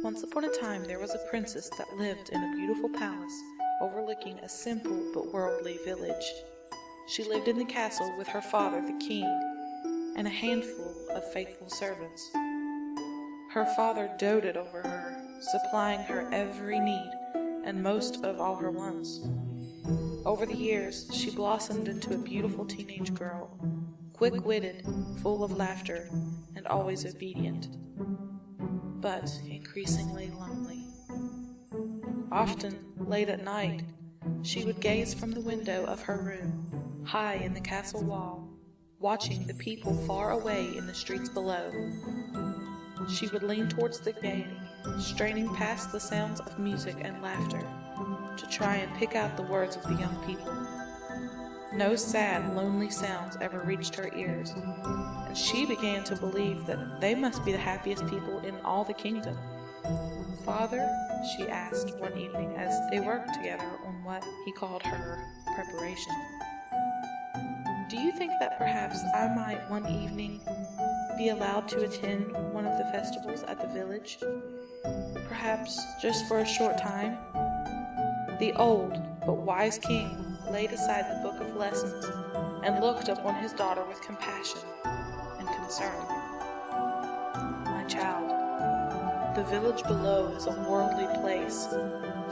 Once upon a time there was a princess that lived in a beautiful palace overlooking a simple but worldly village. She lived in the castle with her father, the king, and a handful of faithful servants. Her father doted over her, supplying her every need and most of all her wants. Over the years, she blossomed into a beautiful teenage girl, quick-witted, full of laughter, and always obedient, but increasingly lonely. Often, late at night, she would gaze from the window of her room, high in the castle wall, watching the people far away in the streets below. She would lean towards the gate, straining past the sounds of music and laughter, to try and pick out the words of the young people. No sad, lonely sounds ever reached her ears, and she began to believe that they must be the happiest people in all the kingdom. "Father," she asked one evening as they worked together on what he called her preparation, "do you think that perhaps I might one evening be allowed to attend one of the festivals at the village? Perhaps just for a short time?" The old but wise king laid aside the book of lessons and looked upon his daughter with compassion and concern. "My child, the village below is a worldly place,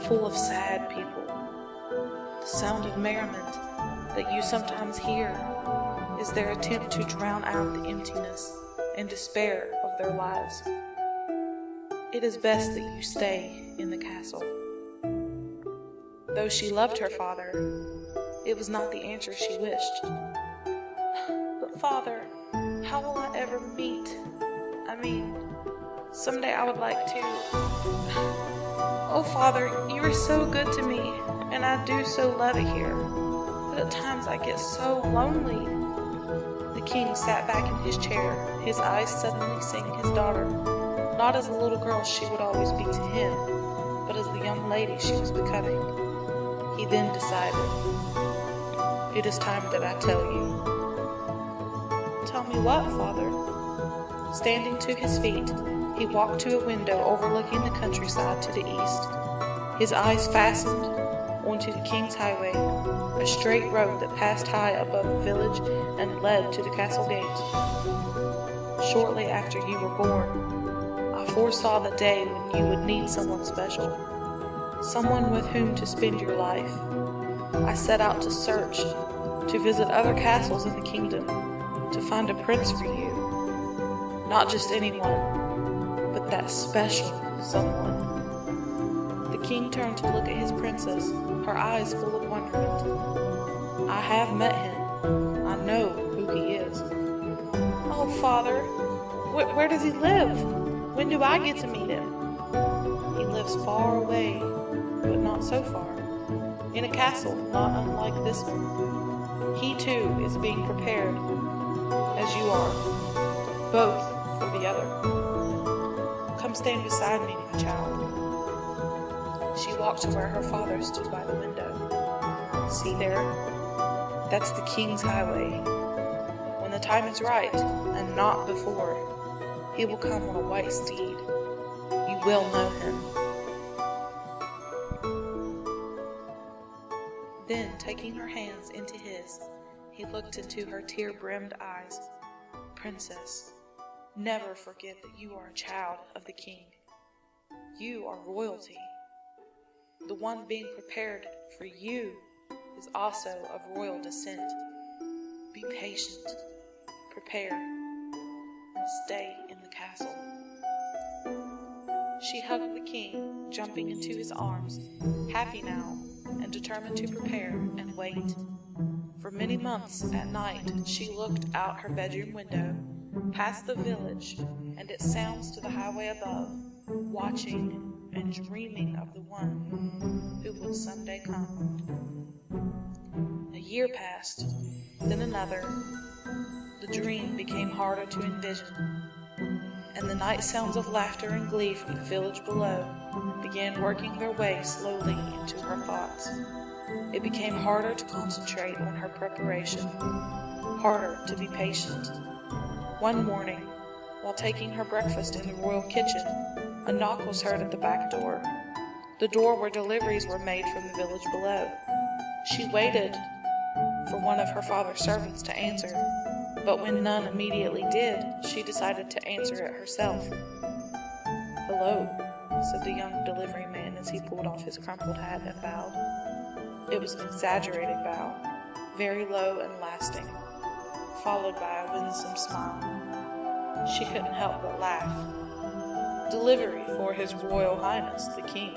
full of sad people. The sound of merriment that you sometimes hear is their attempt to drown out the emptiness and despair of their lives. It is best that you stay in the castle." Though she loved her father, it was not the answer she wished. "But father, how will I ever meet? Someday I would like to. Oh father, you are so good to me, and I do so love it here, but at times I get so lonely." The king sat back in his chair, his eyes suddenly seeing his daughter, not as the little girl she would always be to him, but as the young lady she was becoming. He then decided, "It is time that I tell you." "Tell me what, father?" Standing to his feet, he walked to a window overlooking the countryside to the east. His eyes fastened onto the king's highway, a straight road that passed high above the village and led to the castle gate. "Shortly after you were born, I foresaw the day when you would need someone special, someone with whom to spend your life. I set out to search, to visit other castles in the kingdom, to find a prince for you. Not just anyone, but that special someone." The king turned to look at his princess, her eyes full of wonderment. "I have met him. I know who he is." "Oh, father, where does he live? When do I get to meet him?" "He lives far away, but not so far, in a castle not unlike this one. He too is being prepared, as you are, both for the other. Come stand beside me, my child." She walked to where her father stood by the window. "See there? That's the king's highway. When the time is right, and not before, he will come on a white steed. You will know him." Then, taking her hands into his, he looked into her tear-brimmed eyes. "Princess, never forget that you are a child of the king. You are royalty. The one being prepared for you is also of royal descent. Be patient, prepare, and stay in the castle." She hugged the king, jumping into his arms, happy now, and determined to prepare and wait. For many months at night she looked out her bedroom window, past the village and its sounds to the highway above, watching and dreaming of the one who would someday come. A year passed, then another. The dream became harder to envision, and the night sounds of laughter and glee from the village below began working their way slowly into her thoughts. It became harder to concentrate on her preparation, harder to be patient. One morning, while taking her breakfast in the royal kitchen, A knock was heard at the back door, the door where deliveries were made from the village below. She waited for one of her father's servants to answer, but when none immediately did, she decided to answer it herself. "Hello," said the young delivery man as he pulled off his crumpled hat and bowed. It was an exaggerated bow, very low and lasting, followed by a winsome smile. She couldn't help but laugh. "Delivery for His Royal Highness the King,"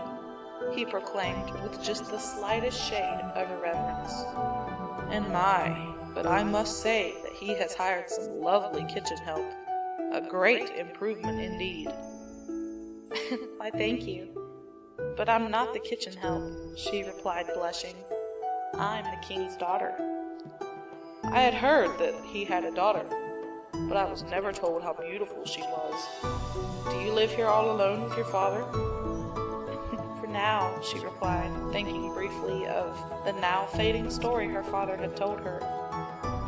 he proclaimed with just the slightest shade of irreverence. "And but I must say that he has hired some lovely kitchen help. A great improvement indeed." "Why, thank you. But I'm not the kitchen help," she replied, blushing. "I'm the king's daughter." I had heard that he had a daughter, but I was never told how beautiful she was. "Do you live here all alone with your father?" "For now," she replied, thinking briefly of the now fading story her father had told her.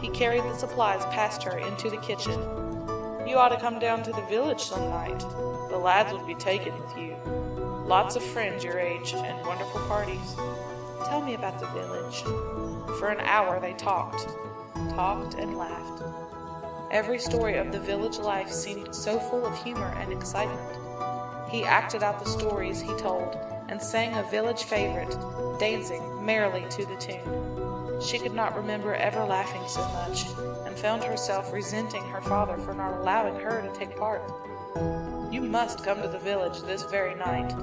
He carried the supplies past her into the kitchen. "You ought to come down to the village some night. The lads would be taken with you. Lots of friends your age and wonderful parties." "Tell me about the village." For an hour they talked and laughed. Every story of the village life seemed so full of humor and excitement. He acted out the stories he told and sang a village favorite, dancing merrily to the tune. She could not remember ever laughing so much, and found herself resenting her father for not allowing her to take part. "You must come to the village this very night.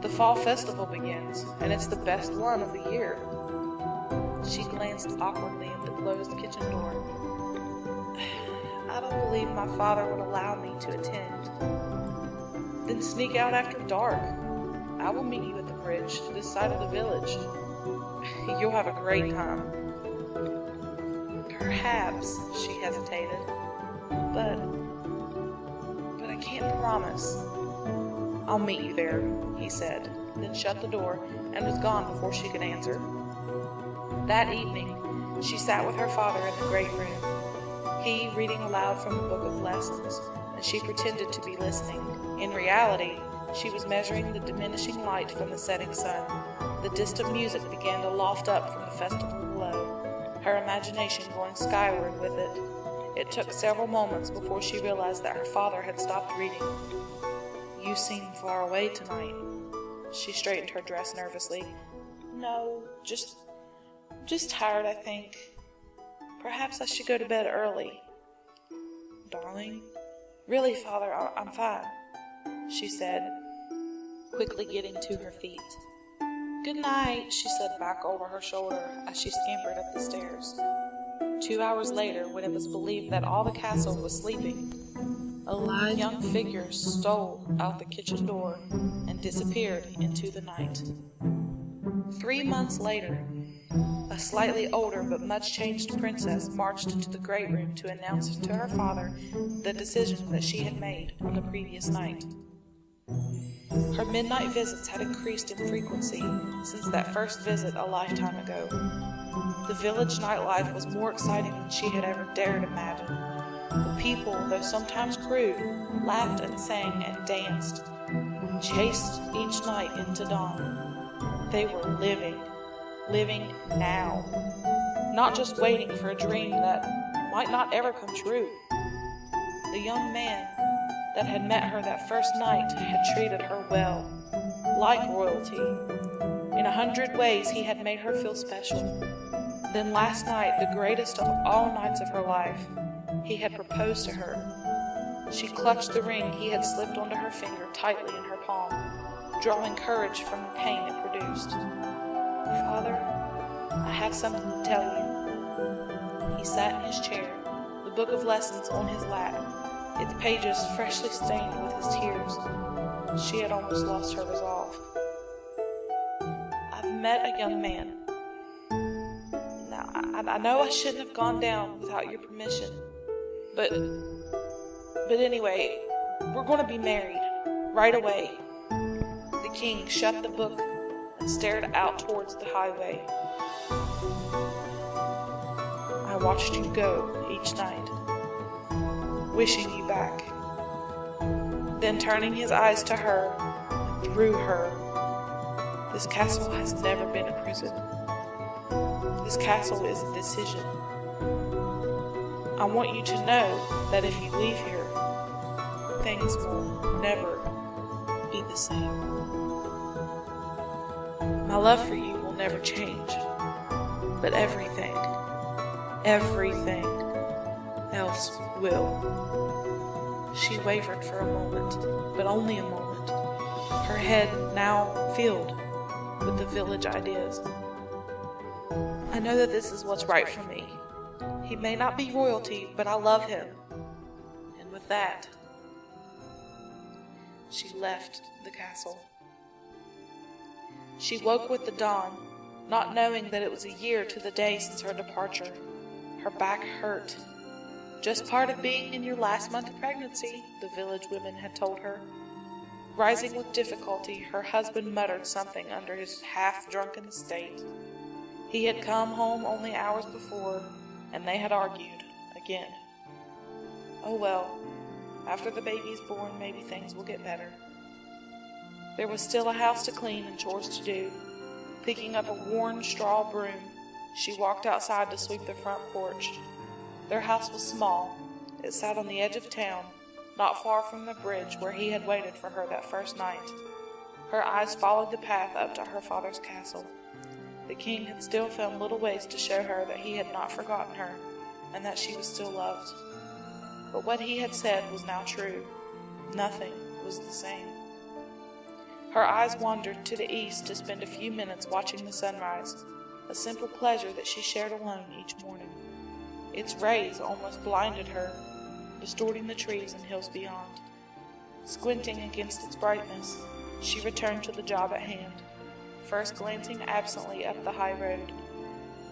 The fall festival begins, and it's the best one of the year." She glanced awkwardly at the closed kitchen door. "I don't believe my father would allow me to attend." "Then sneak out after dark. I will meet you at the bridge this side of the village. You'll have a great time." "Perhaps," she hesitated, but I can't promise." "I'll meet you there," he said, then shut the door and was gone before she could answer. That evening, she sat with her father in the great room, he reading aloud from the book of lessons, and she pretended to be listening. In reality, she was measuring the diminishing light from the setting sun. The distant music began to loft up from the festival below, her imagination going skyward with it. It took several moments before she realized that her father had stopped reading. "You seem far away tonight." She straightened her dress nervously. "No, just tired, I think. Perhaps I should go to bed early." "Darling, really, Father, I'm fine," she said, quickly getting to her feet. "Good night," she said back over her shoulder as she scampered up the stairs. 2 hours later, when it was believed that all the castle was sleeping, a lithe young figure stole out the kitchen door and disappeared into the night. 3 months later, a slightly older but much changed princess marched into the great room to announce to her father the decision that she had made on the previous night. Her midnight visits had increased in frequency since that first visit a lifetime ago. The village nightlife was more exciting than she had ever dared imagine. The people, though sometimes crude, laughed and sang and danced, chased each night into dawn. They were living now, not just waiting for a dream that might not ever come true. The young man that had met her that first night had treated her well, like royalty. In 100 ways he had made her feel special. Then last night, the greatest of all nights of her life, he had proposed to her. She clutched the ring he had slipped onto her finger tightly in her palm, drawing courage from the pain it produced. "Father, I have something to tell you." He sat in his chair, the book of lessons on his lap, its pages freshly stained with his tears. She had almost lost her resolve. "I've met a young man. Now, I know I shouldn't have gone down without your permission, but anyway, we're going to be married right away." The king shut the book and stared out towards the highway. "I watched you go each night, wishing you back. Then turning his eyes to her, and through her, "This castle has never been a prison. This castle is a decision. I want you to know that if you leave here, things will never be the same. My love for you will never change, but everything else will." She wavered for a moment, but only a moment, her head now filled with the village ideas. "I know that this is what's right for me. He may not be royalty, but I love him." And with that, she left the castle. She woke with the dawn, not knowing that it was a year to the day since her departure. Her back hurt. "Just part of being in your last month of pregnancy," the village women had told her. Rising with difficulty, her husband muttered something under his half-drunken state. He had come home only hours before, and they had argued again. Oh well, after the baby's born, maybe things will get better. There was still a house to clean and chores to do. Picking up a worn straw broom, she walked outside to sweep the front porch. Their house was small. It sat on the edge of town, not far from the bridge where he had waited for her that first night. Her eyes followed the path up to her father's castle. The king had still found little ways to show her that he had not forgotten her, and that she was still loved. But what he had said was now true. Nothing was the same. Her eyes wandered to the east to spend a few minutes watching the sunrise, a simple pleasure that she shared alone each morning. Its rays almost blinded her, distorting the trees and hills beyond. Squinting against its brightness, she returned to the job at hand, first glancing absently up the high road.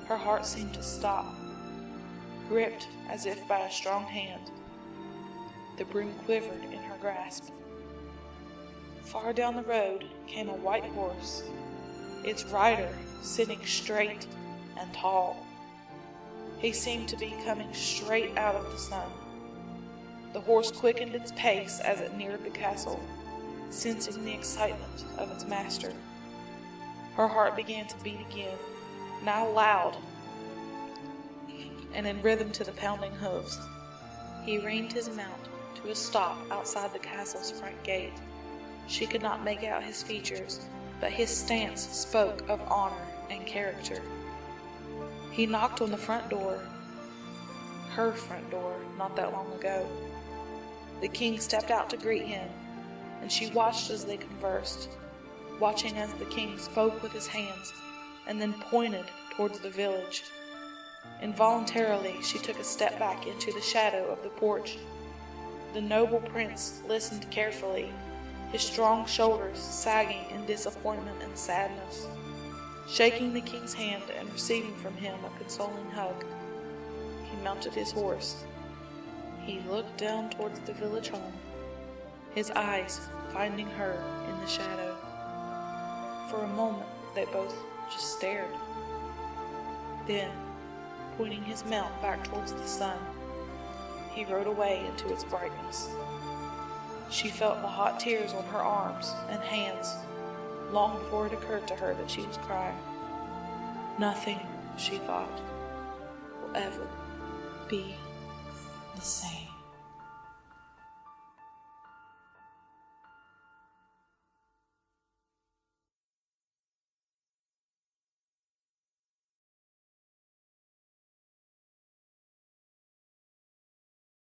Her heart seemed to stop, gripped as if by a strong hand. The broom quivered in her grasp. Far down the road came a white horse, its rider sitting straight and tall. He seemed to be coming straight out of the sun. The horse quickened its pace as it neared the castle, sensing the excitement of its master. Her heart began to beat again, now loud and in rhythm to the pounding hooves. He reined his mount to a stop outside the castle's front gate. She could not make out his features, but his stance spoke of honor and character. He knocked on the front door, her front door, not that long ago. The king stepped out to greet him, and she watched as they conversed, watching as the king spoke with his hands, and then pointed towards the village. Involuntarily, she took a step back into the shadow of the porch. The noble prince listened carefully, his strong shoulders sagging in disappointment and sadness. Shaking the king's hand and receiving from him a consoling hug, he mounted his horse. He looked down towards the village home, his eyes finding her in the shadow. For a moment, they both just stared. Then, pointing his mount back towards the sun, he rode away into its brightness. She felt the hot tears on her arms and hands long before it occurred to her that she was crying. Nothing, she thought, will ever be the same.